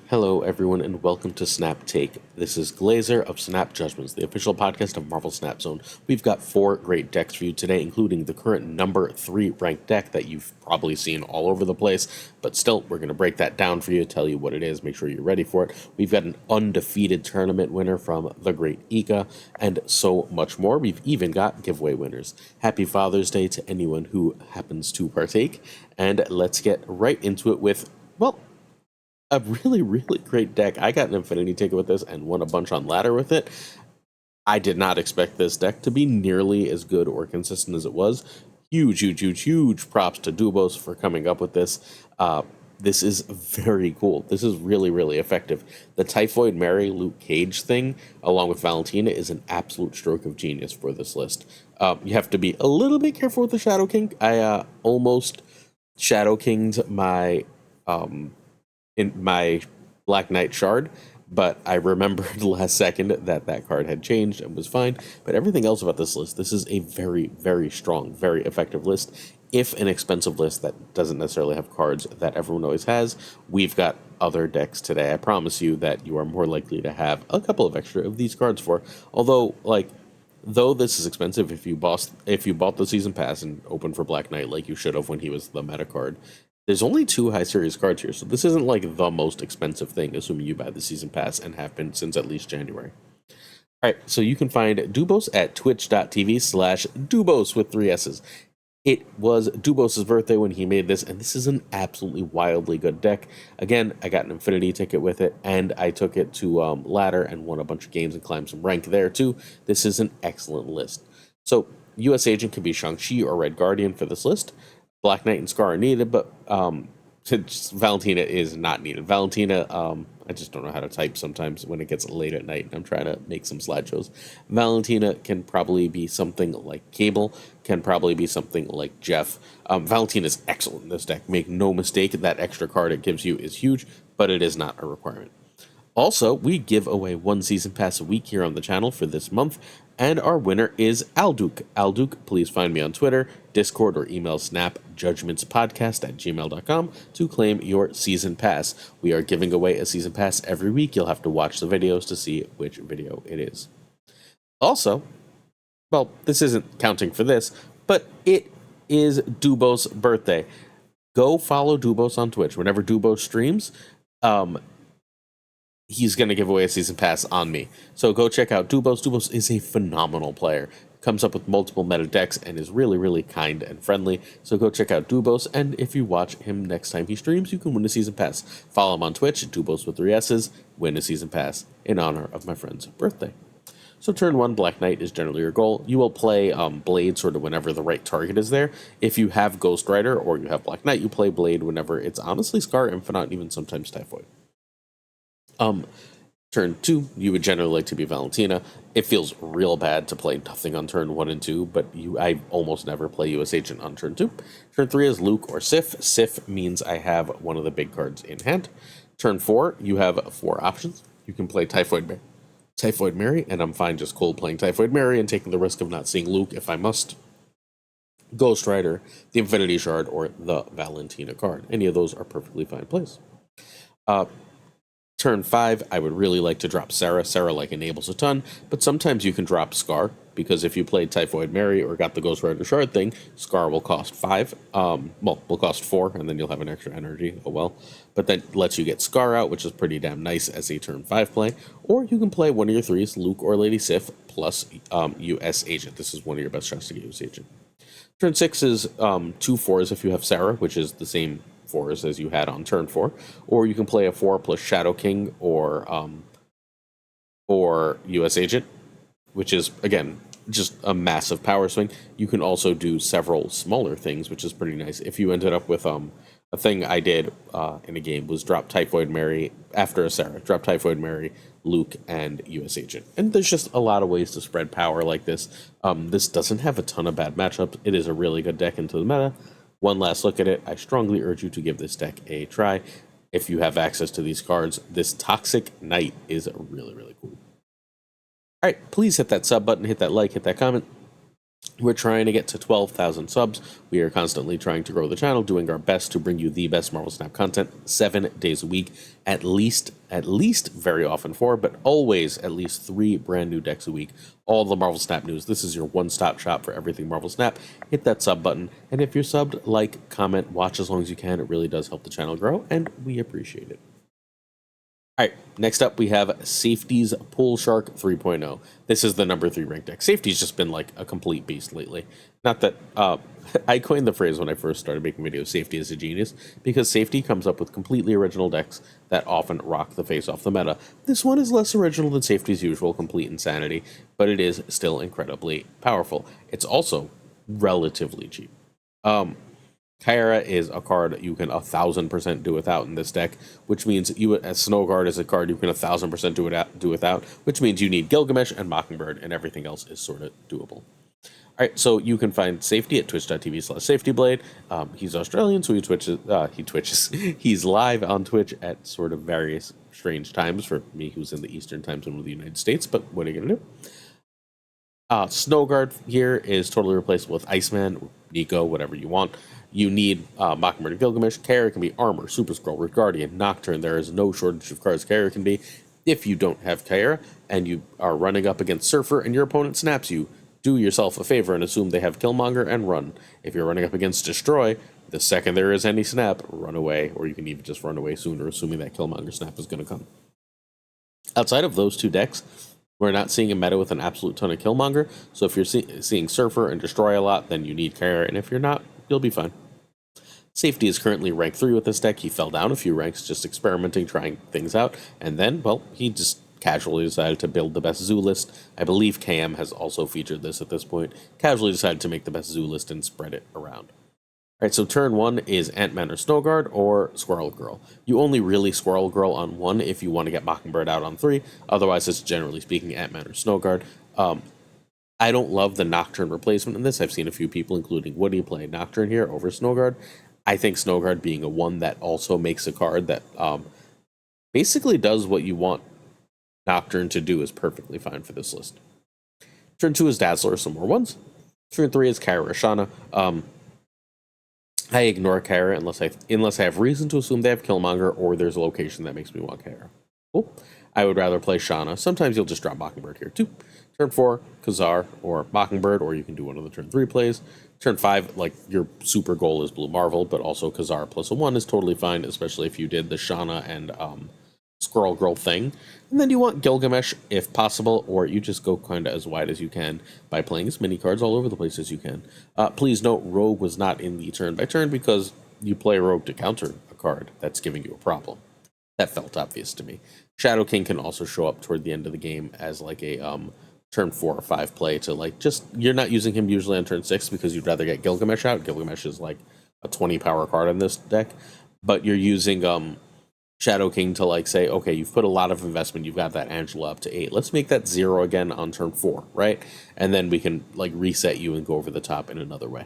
Hello, everyone, and welcome to Snap Take. This is Glazer of Snap Judgments, the official podcast of Marvel Snap Zone. We've got 4 great decks for you today, including the current number 3 ranked deck that you've probably seen all over the place, but still, we're going to break that down for you, tell you what it is, make sure you're ready for it. We've got an undefeated tournament winner from the Great Ika, and so much more. We've even got giveaway winners. Happy Father's Day to anyone who happens to partake, and let's get right into it with, well, a really great deck. I got an Infinity ticket with this and won a bunch on ladder with it. I did not expect this deck to be nearly as good or consistent as it was. Huge props to Dubos for coming up with this. This is very cool. This is really effective. The Typhoid Mary Luke Cage thing, along with Valentina, is an absolute stroke of genius for this list. You have to be a little bit careful with the Shadow King. I almost Shadow Kinged my in my Black Knight Shard, but I remembered last second that card had changed and was fine. But everything else about this list, this is a very strong, very effective list. If an expensive list that doesn't necessarily have cards that everyone always has, we've got other decks today. I promise you that you are more likely to have a couple of extra of these cards for. Although, though this is expensive, if you bought the season pass and opened for Black Knight like you should have when he was the meta card, there's only 2 high series cards here, so this isn't like the most expensive thing, assuming you buy the season pass and have been since at least January. All right, so you can find Dubos at twitch.tv/Dubos with 3 S's. It was Dubos' birthday when he made this, and this is an absolutely wildly good deck. Again, I got an Infinity ticket with it, and I took it to ladder and won a bunch of games and climbed some rank there too. This is an excellent list. So, US Agent can be Shang-Chi or Red Guardian for this list. Black Knight and Scar are needed, but Valentina is not needed. Valentina, I just don't know how to type sometimes when it gets late at night and I'm trying to make some slideshows. Valentina can probably be something like Cable, can probably be something like Jeff. Valentina is excellent in this deck. Make no mistake, that extra card it gives you is huge, but it is not a requirement. Also, we give away 1 season pass a week here on the channel for this month, and our winner is Alduk. Alduk, please find me on Twitter, Discord, or email snapjudgmentspodcast@gmail.com to claim your season pass. We are giving away a season pass every week. You'll have to watch the videos to see which video it is. Also, well, this isn't counting for this, but it is Dubos' birthday. Go follow Dubos on Twitch. Whenever Dubos streams, he's going to give away a season pass on me. So go check out Dubos. Dubos is a phenomenal player. Comes up with multiple meta decks and is really kind and friendly. So go check out Dubos, and if you watch him next time he streams, you can win a season pass. Follow him on Twitch, Dubos with 3 S's, win a season pass in honor of my friend's birthday. So turn 1, Black Knight is generally your goal. You will play Blade sort of whenever the right target is there. If you have Ghost Rider or you have Black Knight, you play Blade whenever it's honestly Scar, Infinite, even sometimes Typhoid. Turn 2, you would generally like to be Valentina. It feels real bad to play nothing on turn 1 and 2, but I almost never play US Agent on turn 2. Turn 3 is Luke or Sif. Sif means I have one of the big cards in hand. Turn 4, you have 4 options. You can play Typhoid Mary, and I'm fine just cold playing Typhoid Mary and taking the risk of not seeing Luke if I must. Ghost Rider, the Infinity Shard, or the Valentina card. Any of those are perfectly fine plays. Turn 5, I would really like to drop Sarah. Sarah enables a ton, but sometimes you can drop Scar, because if you played Typhoid Mary or got the Ghost Rider Shard thing, Scar will cost 5. Will cost 4, and then you'll have an extra energy. Oh well. But that lets you get Scar out, which is pretty damn nice as a turn 5 play. Or you can play one of your 3s, Luke or Lady Sif, plus US Agent. This is one of your best shots to get US Agent. Turn 6 is 2 4s if you have Sarah, which is the same 4s as you had on turn 4, or you can play a 4 plus Shadow King or US Agent, which is again just a massive power swing. You can also do several smaller things, which is pretty nice. If you ended up with a thing I did in a game was drop Typhoid Mary after a Sarah, drop Typhoid Mary, Luke, and US Agent. And there's just a lot of ways to spread power like this. This doesn't have a ton of bad matchups. It is a really good deck into the meta. One last look at it, I strongly urge you to give this deck a try. If you have access to these cards, this Toxic Knight is really cool. Alright, please hit that sub button, hit that like, hit that comment. We're trying to get to 12,000 subs. We are constantly trying to grow the channel, doing our best to bring you the best Marvel Snap content 7 days a week, at least very often 4, but always at least 3 brand new decks a week. All the Marvel Snap news. This is your one-stop shop for everything Marvel Snap. Hit that sub button, and if you're subbed, like, comment, watch as long as you can. It really does help the channel grow, and we appreciate it. All right, next up we have Safety's Pool Shark 3.0. This is the number 3 ranked deck. Safety's just been like a complete beast lately. Not that I coined the phrase when I first started making videos, Safety is a genius, because Safety comes up with completely original decks that often rock the face off the meta. This one is less original than Safety's usual complete insanity, but it is still incredibly powerful. It's also relatively cheap. Kyra is a card you can 1,000% do without in this deck, which means Snow Guard is a card you can 1,000% do without, which means you need Gilgamesh and Mockingbird, and everything else is sort of doable. All right, so you can find Safety at twitch.tv/safetyblade. He's Australian, so he twitches. He's live on Twitch at sort of various strange times for me, who's in the Eastern time zone of the United States, but what are you gonna do? Snow Guard here is totally replaceable with Iceman, Nico, whatever you want. You need Mockingbird and Gilgamesh. Kyra can be Armor, Super Scroll, Red Guardian, Nocturne. There is no shortage of cards Kyra can be. If you don't have Kyra and you are running up against Surfer and your opponent snaps you, do yourself a favor and assume they have Killmonger and run. If you're running up against Destroy, the second there is any snap, run away, or you can even just run away sooner, assuming that Killmonger snap is going to come. Outside of those two decks, we're not seeing a meta with an absolute ton of Killmonger, so if you're seeing Surfer and Destroy a lot, then you need Kyra, and if you're not, you'll be fine. Safety is currently rank 3 with this deck. He fell down a few ranks just experimenting, trying things out, and then, well, he just casually decided to build the best zoo list. I believe KM has also featured this at this point. Casually decided to make the best zoo list and spread it around. Alright, so turn 1 is Ant-Man or Snow Guard or Squirrel Girl. You only really Squirrel Girl on 1 if you want to get Mockingbird out on 3. Otherwise, it's generally speaking Ant-Man or Snow Guard. I don't love the Nocturne replacement in this. I've seen a few people, including Woody, play Nocturne here over Snow Guard. I think Snow Guard being a 1 that also makes a card that basically does what you want Nocturne to do is perfectly fine for this list. Turn 2 is Dazzler, some more 1s. Turn 3 is Kyra Shana. I ignore Kyra unless I have reason to assume they have Killmonger or there's a location that makes me want Kyra. Cool. I would rather play Shana. Sometimes you'll just drop Mockingbird here too. Turn 4, Khazar or Mockingbird, or you can do one of the turn 3 plays. Turn 5, like, your super goal is Blue Marvel, but also Khazar plus a 1 is totally fine, especially if you did the Shana and Squirrel Girl thing. And then you want Gilgamesh if possible, or you just go kind of as wide as you can by playing as many cards all over the place as you can. Please note, Rogue was not in the turn by turn because you play Rogue to counter a card that's giving you a problem. That felt obvious to me. Shadow King can also show up toward the end of the game as like a turn 4 or 5 play to like just, you're not using him usually on turn 6 because you'd rather get Gilgamesh out. Gilgamesh is like a 20 power card in this deck, but you're using Shadow King to like say, okay, you've put a lot of investment, you've got that Angela up to 8. Let's make that 0 again on turn 4, right? And then we can like reset you and go over the top in another way.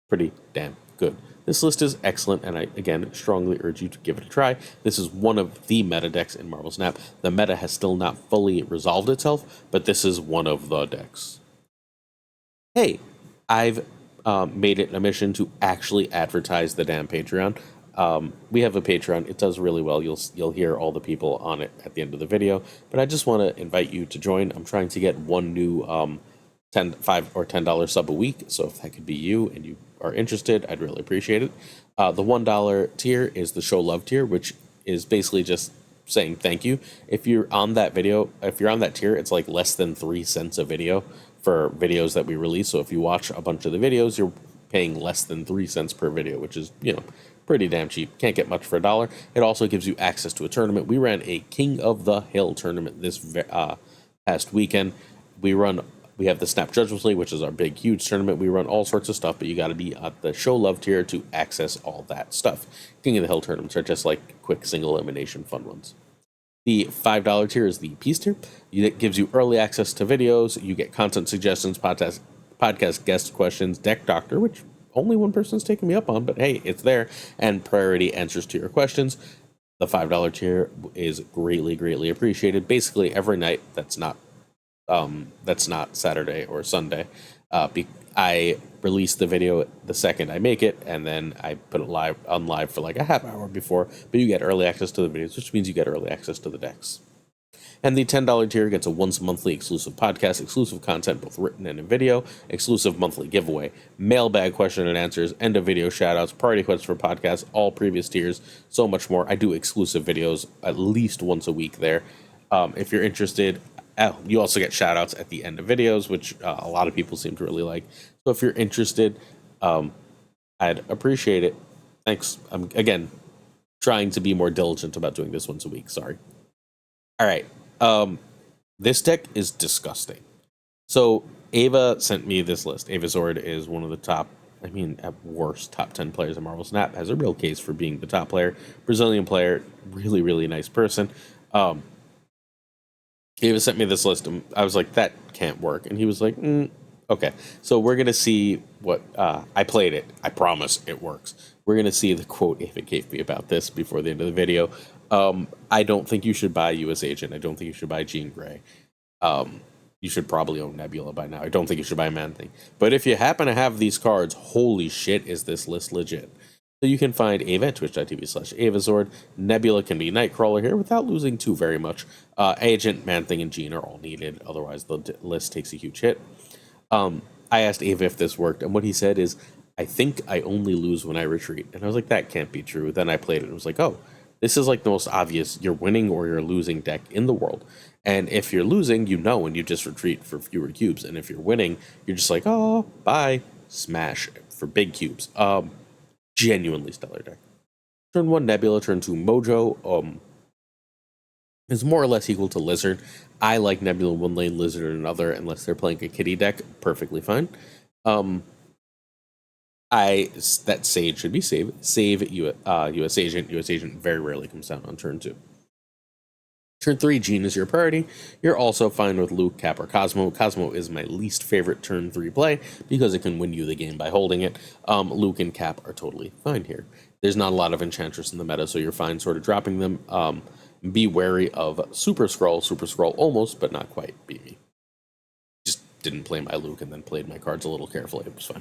Pretty damn good. This list is excellent, and I, again, strongly urge you to give it a try. This is one of the meta decks in Marvel Snap. The meta has still not fully resolved itself, but this is one of the decks. Hey, I've made it a mission to actually advertise the damn Patreon. We have a Patreon. It does really well. You'll hear all the people on it at the end of the video, but I just want to invite you to join. I'm trying to get one new $5 or $10 sub a week, so if that could be you and you are interested, I'd really appreciate it. The $1 tier is the show love tier, which is basically just saying thank you. If you're on that tier, it's like less than 3 cents a video for videos that we release. So if you watch a bunch of the videos, you're paying less than 3 cents per video, which is, pretty damn cheap. Can't get much for $1. It also gives you access to a tournament. We ran a King of the Hill tournament this past weekend. We have the Snap Judgments League, which is our big, huge tournament. We run all sorts of stuff, but you got to be at the show love tier to access all that stuff. King of the Hill tournaments are just like quick single elimination fun ones. The $5 tier is the Peace tier. It gives you early access to videos. You get content suggestions, podcast guest questions, Deck Doctor, which only one person's taken me up on, but hey, it's there, and priority answers to your questions. The $5 tier is greatly, greatly appreciated. Basically, every night that's not Saturday or Sunday, I release the video the second I make it, and then I put it live for like a half hour before. But you get early access to the videos, which means you get early access to the decks. And the $10 tier gets a once monthly exclusive podcast, exclusive content, both written and in video, exclusive monthly giveaway, mailbag question and answers, end of video shoutouts, party quests for podcasts, all previous tiers, so much more. I do exclusive videos at least once a week there. If you're interested, you also get shoutouts at the end of videos, which a lot of people seem to really like. So if you're interested, I'd appreciate it. Thanks. I'm, again, trying to be more diligent about doing this once a week. Sorry. All right. This deck is disgusting. So Ava sent me this list. Ava Zord is one of the top, at worst, top 10 players in Marvel Snap. Has a real case for being the top player. Brazilian player, really, really nice person. Ava sent me this list, and I was like, that can't work. And he was like, okay. So we're going to see what, I played it. I promise it works. We're going to see the quote Ava gave me about this before the end of the video. I don't think you should buy US Agent. I don't think you should buy Jean Grey. You should probably own Nebula by now. I don't think you should buy Man-Thing. But if you happen to have these cards, holy shit, is this list legit. So you can find Ava at twitch.tv/AvaZord. Nebula can be Nightcrawler here without losing too very much. Agent, Man-Thing, and Jean are all needed. Otherwise, the list takes a huge hit. I asked Ava if this worked, and what he said is, I think I only lose when I retreat. And I was like, that can't be true. Then I played it and was like, oh, this is like the most obvious you're winning or you're losing deck in the world. And if you're losing, and you just retreat for fewer cubes. And if you're winning, you're just like, oh, bye, smash for big cubes. Genuinely stellar deck. Turn 1 Nebula, turn 2 Mojo is more or less equal to Lizard. I like Nebula in one lane, Lizard in another, unless they're playing a kitty deck, perfectly fine. That Sage should be save US Agent. US Agent very rarely comes down on turn 2. Turn 3, Jean is your priority. You're also fine with Luke, Cap, or Cosmo. Cosmo is my least favorite turn 3 play because it can win you the game by holding it. Luke and Cap are totally fine here. There's not a lot of Enchantress in the meta, so you're fine sort of dropping them. Be wary of Super Scroll. Super Scroll almost, but not quite, beat me. Just didn't play my Luke and then played my cards a little carefully. It was fine.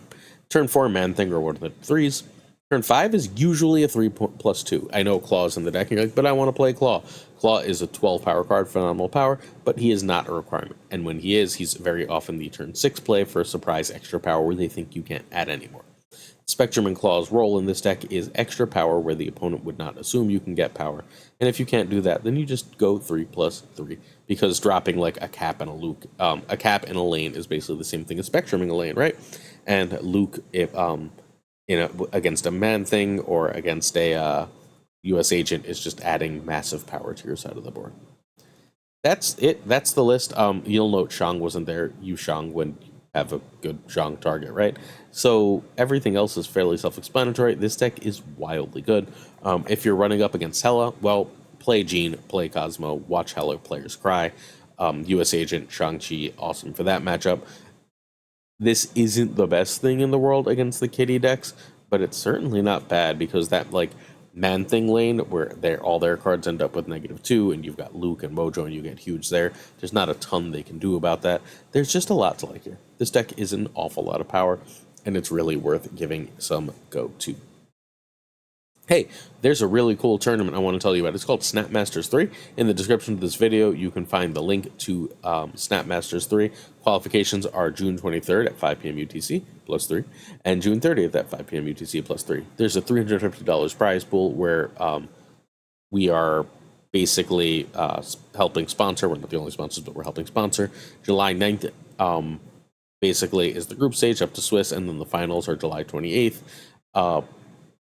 Turn 4, Man-Thing, or one of the 3s. Turn 5 is usually a 3+2. I know Claw's in the deck, and you're like, but I want to play Claw. Claw is a 12 power card, phenomenal power, but he is not a requirement. And when he is, he's very often the turn 6 play for a surprise extra power where they think you can't add anymore. Spectrum and Claw's role in this deck is extra power where the opponent would not assume you can get power. And if you can't do that, then you just go 3+3, because dropping like a Cap and a Luke, a Cap in a lane is basically the same thing as Spectrum in a lane, right? And Luke, if against a Man-Thing or against a US Agent, is just adding massive power to your side of the board. That's it. That's the list. You'll note Shang wasn't there. You Shang when you have a good Shang target, right? So everything else is fairly self-explanatory. This deck is wildly good. If you're running up against Hela, well, play Jean, play Cosmo, watch Hela players cry. US Agent, Shang-Chi, awesome for that matchup. This isn't the best thing in the world against the kitty decks, but it's certainly not bad, because that like Man-Thing lane where all their cards end up with -2, and you've got Luke and Mojo and you get huge there. There's not a ton they can do about that. There's just a lot to like here. This deck is an awful lot of power, and it's really worth giving some go to. Hey, there's a really cool tournament I want to tell you about. It's called Snap Masters 3. In the description of this video, you can find the link to Snap Masters 3. Qualifications are June 23rd at 5 p.m. UTC, +3, and June 30th at 5 p.m. UTC, +3. There's a $350 prize pool where we are basically helping sponsor. We're not the only sponsors, but we're helping sponsor. July 9th basically is the group stage up to Swiss, and then the finals are July 28th.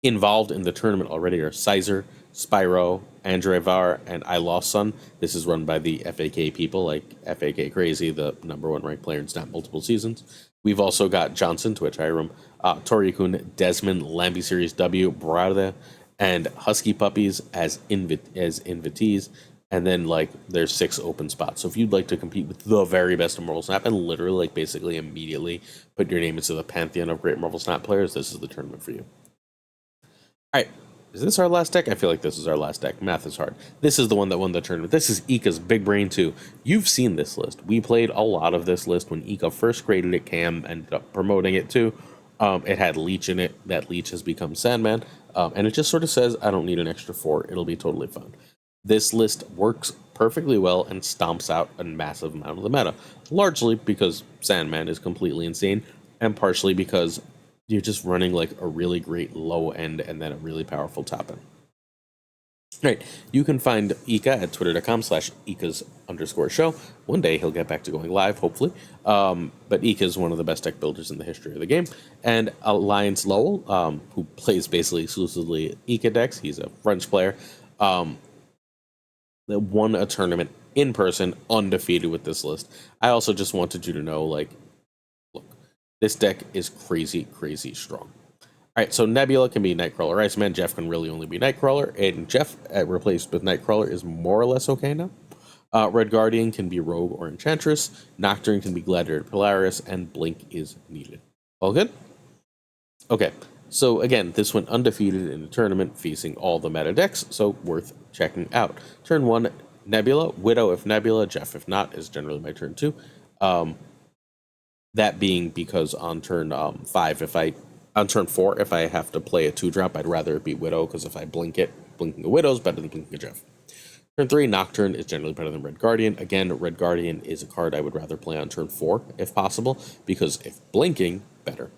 Involved in the tournament already are Sizer, Spyro, Andre Var, and I Lost Son. This is run by the FAK people, like FAK Crazy, the #1 ranked player in Snap multiple seasons. We've also got Johnson, Twitch Hiram, Torikun, Desmond, Lamby Series W, Brada, and Husky Puppies as invitees. And then, like, there's 6 open spots. So if you'd like to compete with the very best of Marvel Snap and literally, like, basically immediately put your name into the pantheon of great Marvel Snap players, this is the tournament for you. All right, Is this our last deck? I feel like this is our last deck. Math is hard. This is the one that won the tournament. This is Ika's Big Brain 2. You've seen this list. We played a lot of this list when Ika first created it. Cam ended up promoting it too. It had Leech in it. That Leech has become Sandman. And it just sort of says, I don't need an extra 4. It'll be totally fine. This list works perfectly well and stomps out a massive amount of the meta. Largely because Sandman is completely insane, and partially because you're just running like a really great low end and then a really powerful top end. All right, you can find Ika at twitter.com/Ikas_show. One day he'll get back to going live, hopefully. But Ika is one of the best deck builders in the history of the game. And Alliance Lowell, who plays basically exclusively Ika decks, he's a French player, that won a tournament in person, undefeated with this list. I also just wanted you to know, like, look, this deck is crazy, crazy strong. All right, so Nebula can be Nightcrawler Iceman. Jeff can really only be Nightcrawler. And Jeff, replaced with Nightcrawler, is more or less okay now. Red Guardian can be Rogue or Enchantress. Nocturne can be Gladiator Polaris. And Blink is needed. All good? Okay, so again, this went undefeated in the tournament, facing all the meta decks, so worth checking out. Turn 1, Nebula. Widow if Nebula. Jeff if not is generally my turn 2. That being because on turn 5, on turn 4, if I have to play a 2-drop, I'd rather it be Widow, because if I blink it, blinking a Widow is better than blinking a Jeff. Turn 3, Nocturne is generally better than Red Guardian. Again, Red Guardian is a card I would rather play on turn 4, if possible, because if blinking, better.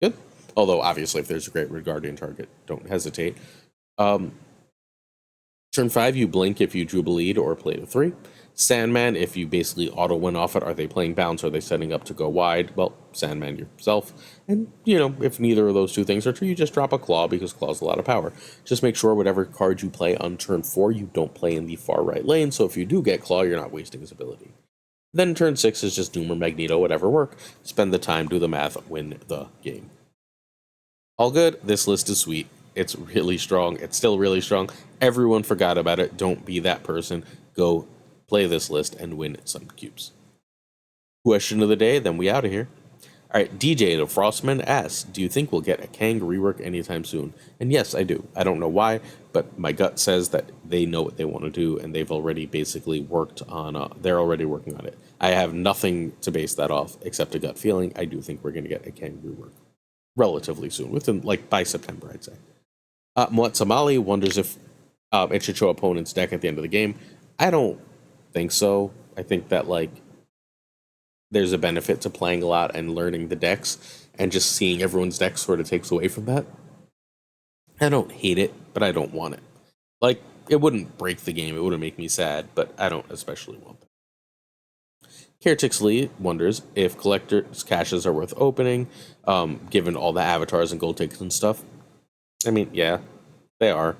Good? Although, obviously, if there's a great Red Guardian target, don't hesitate. Turn 5, you blink if you drew a lead or played a 3. Sandman, if you basically auto-win off it, are they playing bounce? Are they setting up to go wide? Well, Sandman yourself. And, you know, if neither of those two things are true, you just drop a Claw, because Claw's a lot of power. Just make sure whatever card you play on turn 4, you don't play in the far right lane, so if you do get Claw, you're not wasting his ability. Then turn 6 is just Doom or Magneto, whatever work. Spend the time, do the math, win the game. All good. This list is sweet. It's really strong. It's still really strong. Everyone forgot about it. Don't be that person. Go play this list and win some cubes. Question of the day, then we out of here. All right, DJ the Frostman asks, do you think we'll get a Kang rework anytime soon? And yes, I do. I don't know why, but my gut says that they know what they want to do, and they've already basically worked on, they're already working on it. I have nothing to base that off except a gut feeling. I do think we're going to get a Kang rework relatively soon, within, like, by September, I'd say. Mwatsamali wonders if it should show opponent's deck at the end of the game. I don't think so. I think that, like, there's a benefit to playing a lot and learning the decks, and just seeing everyone's deck sort of takes away from that. I don't hate it, but I don't want it. Like, it wouldn't break the game, it wouldn't make me sad, but I don't especially want that. Caretix Lee wonders if collector's caches are worth opening, given all the avatars and gold tickets and stuff. I mean, yeah, they are.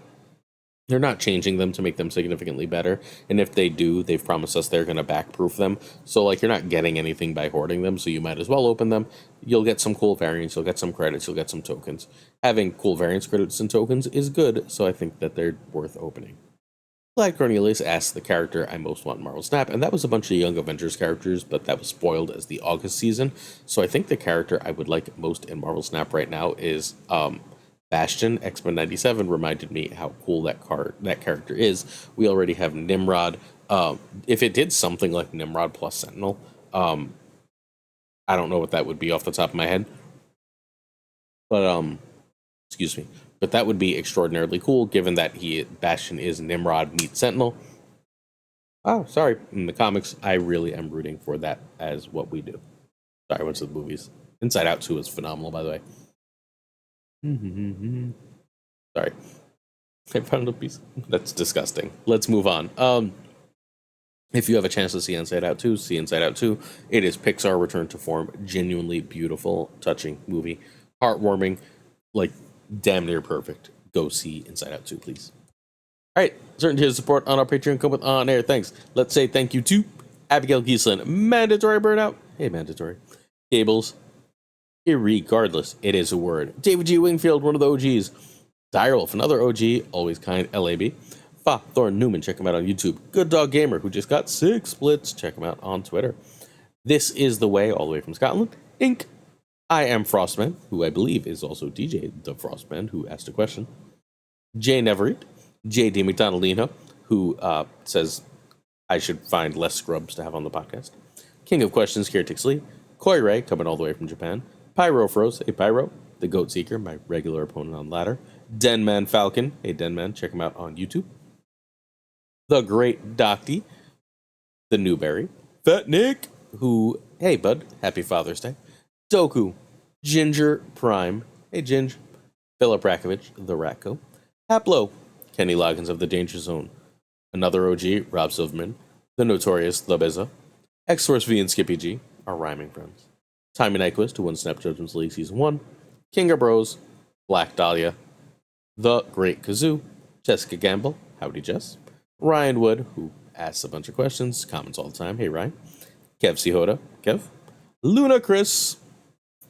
They're not changing them to make them significantly better, and if they do, they've promised us they're going to backproof them, so, like, you're not getting anything by hoarding them, so you might as well open them. You'll get some cool variants, you'll get some credits, you'll get some tokens. Having cool variants, credits, and tokens is good, so I think that they're worth opening. Glad Cornelius asked the character I most want in Marvel Snap, and that was a bunch of Young Avengers characters, but that was spoiled as the August season, so I think the character I would like most in Marvel Snap right now is, Bastion. X-Men 97 reminded me how cool that character is. We already have Nimrod. If it did something like Nimrod plus Sentinel, I don't know what that would be off the top of my head, but excuse me, but that would be extraordinarily cool, given that Bastion is Nimrod meets Sentinel. Oh, sorry. In the comics, I really am rooting for that as what we do. Sorry, I went to the movies. Inside Out 2 is phenomenal, by the way. Sorry. I found a piece. That's disgusting. Let's move on. If you have a chance to see Inside Out 2, see Inside Out 2. It is Pixar return to form. Genuinely beautiful, touching movie. Heartwarming, like, damn near perfect. Go see Inside Out 2, please. All right, certain tiers of support on our Patreon come with on-air thanks. Let's say thank you to Abigail Giesland, Mandatory Burnout. Hey, Mandatory. Cables. Irregardless, it is a word. David G. Wingfield, one of the OGs. Direwolf, another OG, always kind, LAB. FaThorNewman, check him out on YouTube. Good Dog Gamer, who just got 6 splits, check him out on Twitter. This is The Way, all the way from Scotland. Inc. I am Frostman, who I believe is also DJ the Frostman, who asked a question. Jay Neverett, J.D. McDonaldino, who says I should find less scrubs to have on the podcast. King of Questions, Kiertix Lee. Koi Ray, coming all the way from Japan. Pyro Froze, hey Pyro. The Goat Seeker, my regular opponent on ladder. Denman Falcon, hey Denman, check him out on YouTube. The Great Docty, the Newberry. Fat Nick, who, hey bud, happy Father's Day. Doku, Ginger Prime, hey Ginge. Philip Rakovich, the Ratco. Haplo, Kenny Loggins of the Danger Zone. Another OG, Rob Silverman. The Notorious, The Bizza. X-Source V and Skippy G, our rhyming friends. Timey Nyquist, who won Snap Judgments League Season 1. King of Bros, Black Dahlia. The Great Kazoo, Jessica Gamble, howdy Jess. Ryan Wood, who asks a bunch of questions, comments all the time, hey Ryan. Kev Cihoda, Kev. Luna Chris,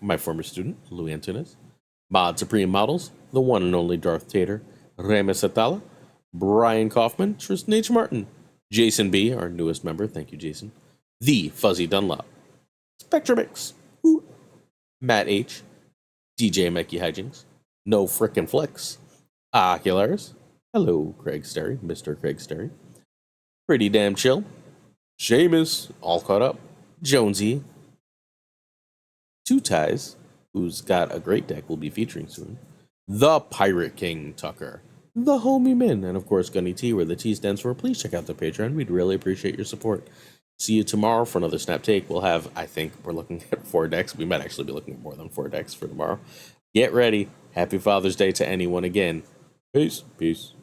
my former student, Louis Antunes. Mod Supreme Models, the one and only Darth Tater, Remus Atala, Brian Kaufman, Tristan H. Martin, Jason B., our newest member, thank you, Jason, The Fuzzy Dunlop, Spectrumix, Matt H., DJ Mecky Hijinks, No Frickin' Flex, Ocularis, hello, Craig Sterry, Mr. Craig Sterry, Pretty Damn Chill, Seamus, all caught up, Jonesy, Two Ties, who's got a great deck we'll be featuring soon, the Pirate King Tuccrr, the Homie Min, and of course Gunny T, where the T stands for. Please check out the Patreon. We'd really appreciate your support. See you tomorrow for another Snap Take. We'll have, I think, we're looking at 4 decks. We might actually be looking at more than 4 decks for tomorrow. Get ready. Happy Father's Day to anyone again. Peace. Peace.